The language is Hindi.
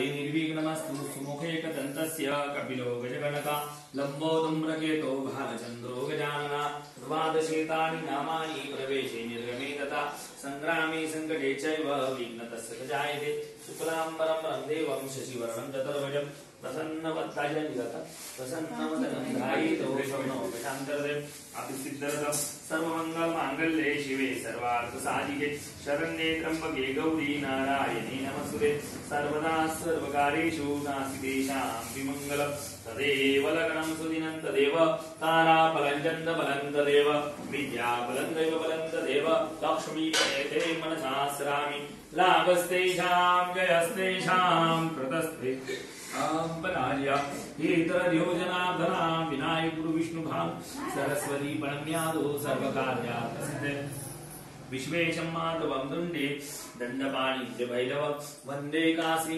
कार्ये निर्विघ्नमस्तु सुमुखैकदन्तस्य कपिलो गजगणका लम्बोदम्रकेतो भालचन्द्रो गजानना द्वादशेतानि नामानि प्रवेशे निर्गमे तथा संग्रामे संकटे चैव विघ्नतस्य जायते शुक्लाम्बरं देवं शशिवर्णं चतुर्भुजं प्रसन्नवदनं ध्यायेतो शरणो प्रशान्तरदे अतिसिद्धरदं सर्वमङ्गलमाङ्गल्ये शिवे सर्वार्थसाधिके शरण्ये त्र्यम्बके गौरी नारायणी नमस्तुते सर्वदा सर्वकार्येषु नास्तिदेशां विमङ्गलं तदेव लग्नं सुदिनं तदेव ताराबलं चन्द्रबलं तदेव विद्याबलं दैवबलं तदेव लक्ष्मीपते मनसा स्मरामि लाभस्तेषां जयस्तेषां कृतस्ते बलार्या हेतरयोजनाधनां विनायक गुरु विष्णुभां सरस्वती प्रणम्यादो सर्वकार्यार्थसिद्धे विश्वेशं माधवं दण्डे दण्डपाणि च भैरव वन्दे काशी